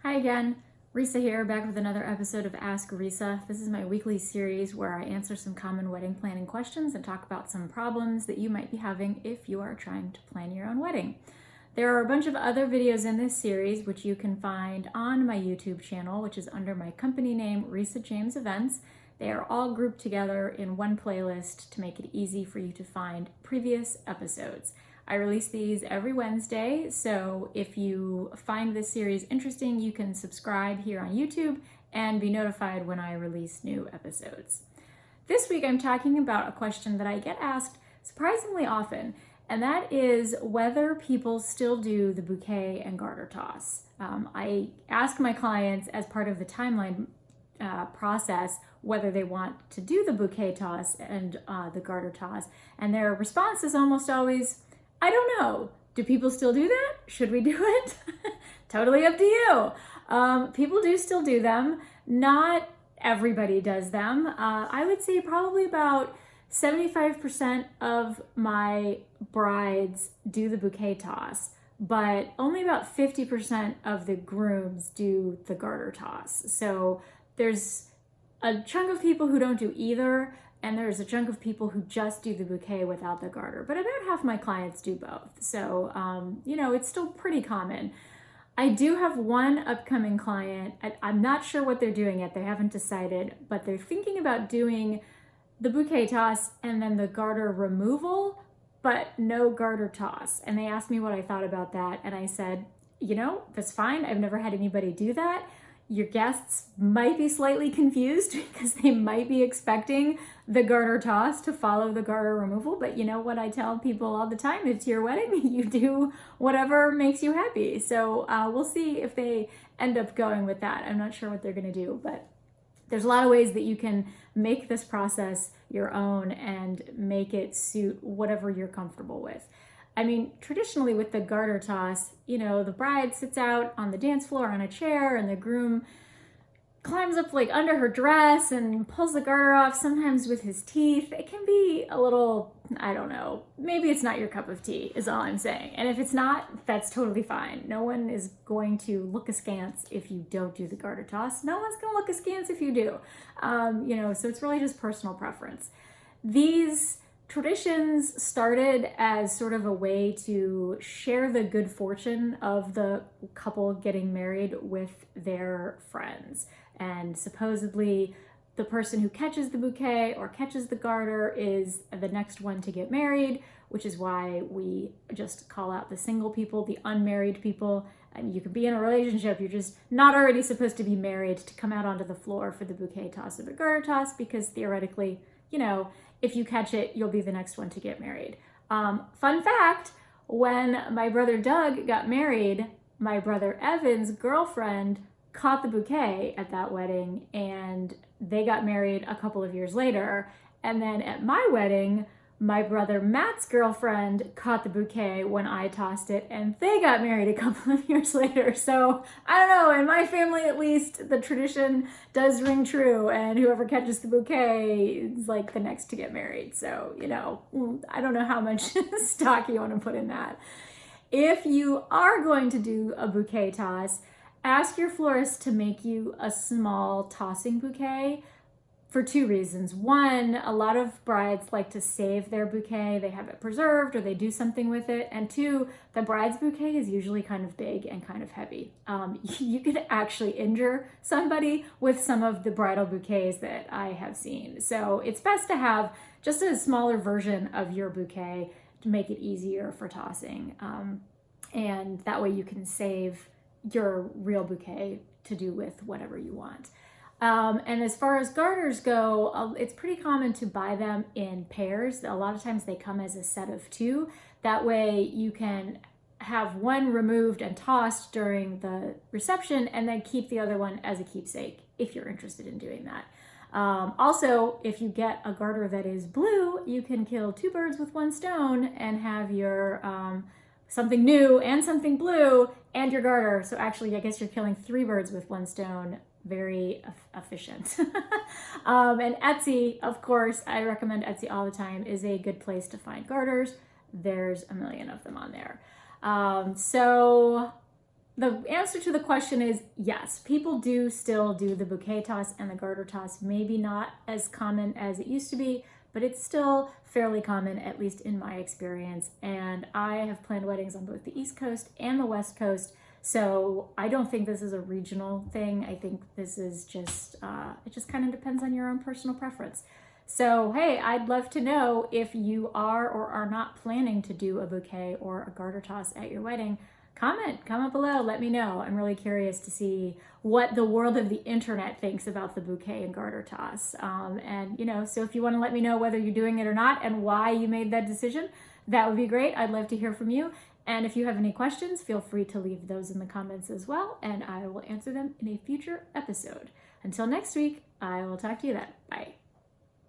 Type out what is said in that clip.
Hi again, Risa here, back with another episode of Ask Risa. This is my weekly series where I answer some common wedding planning questions and talk about some problems that you might be having if you are trying to plan your own wedding. There are a bunch of other videos in this series which you can find on my YouTube channel, which is under my company name, Risa James Events. They are all grouped together in one playlist to make it easy for you to find previous episodes. I release these every Wednesday, so if you find this series interesting, you can subscribe here on YouTube and be notified when I release new episodes. This week I'm talking about a question that I get asked surprisingly often, and that is whether people still do the bouquet and garter toss. I ask my clients as part of the timeline process whether they want to do the bouquet toss and the garter toss, and their response is almost always, I don't know. Do people still do that? Should we do it? Totally up to you. People do still do them. Not everybody does them. I would say probably about 75% of my brides do the bouquet toss, but only about 50% of the grooms do the garter toss. So there's a chunk of people who don't do either, and there's a chunk of people who just do the bouquet without the garter, but about half my clients do both. So, it's still pretty common. I do have one upcoming client. I'm not sure what they're doing yet. They haven't decided, but they're thinking about doing the bouquet toss and then the garter removal, but no garter toss. And they asked me what I thought about that. And I said, that's fine. I've never had anybody do that. Your guests might be slightly confused because they might be expecting the garter toss to follow the garter removal. But you know what I tell people all the time, it's your wedding. You do whatever makes you happy. So we'll see if they end up going with that. I'm not sure what they're going to do, but there's a lot of ways that you can make this process your own and make it suit whatever you're comfortable with. I mean, traditionally with the garter toss, the bride sits out on the dance floor on a chair and the groom climbs up like under her dress and pulls the garter off, sometimes with his teeth. It can be a little, I don't know, maybe it's not your cup of tea is all I'm saying. And if it's not, that's totally fine. No one is going to look askance if you don't do the garter toss. No one's going to look askance if you do. So it's really just personal preference. These traditions started as sort of a way to share the good fortune of the couple getting married with their friends. And supposedly the person who catches the bouquet or catches the garter is the next one to get married, which is why we just call out the single people, the unmarried people. And you could be in a relationship, you're just not already supposed to be married to come out onto the floor for the bouquet toss or the garter toss, because theoretically, if you catch it, you'll be the next one to get married. Fun fact, when my brother Doug got married, my brother Evan's girlfriend caught the bouquet at that wedding, and they got married a couple of years later. And then at my wedding, my brother Matt's girlfriend caught the bouquet when I tossed it, and they got married a couple of years later. So I don't know, in my family at least, the tradition does ring true, and whoever catches the bouquet is like the next to get married. So, I don't know how much stock you want to put in that. If you are going to do a bouquet toss, ask your florist to make you a small tossing bouquet. For two reasons. One, a lot of brides like to save their bouquet. They have it preserved or they do something with it. And two, the bride's bouquet is usually kind of big and kind of heavy. You could actually injure somebody with some of the bridal bouquets that I have seen. So it's best to have just a smaller version of your bouquet to make it easier for tossing. And that way you can save your real bouquet to do with whatever you want. And as far as garters go, it's pretty common to buy them in pairs. A lot of times they come as a set of two. That way you can have one removed and tossed during the reception and then keep the other one as a keepsake if you're interested in doing that. Also, if you get a garter that is blue, you can kill two birds with one stone and have your something new and something blue and your garter. So actually, I guess you're killing three birds with one stone. Very efficient. And Etsy, of course, I recommend Etsy all the time, is a good place to find garters. There's a million of them on there. So the answer to the question is yes, people do still do the bouquet toss and the garter toss. Maybe not as common as it used to be, but it's still fairly common, at least in my experience. And I have planned weddings on both the East Coast and the West Coast. So I don't think this is a regional thing. I think this is just, it just kind of depends on your own personal preference. So, hey, I'd love to know if you are or are not planning to do a bouquet or a garter toss at your wedding. Comment below, let me know. I'm really curious to see what the world of the internet thinks about the bouquet and garter toss. And, so if you want to let me know whether you're doing it or not and why you made that decision, that would be great. I'd love to hear from you. And if you have any questions, feel free to leave those in the comments as well, and I will answer them in a future episode. Until next week, I will talk to you then. Bye.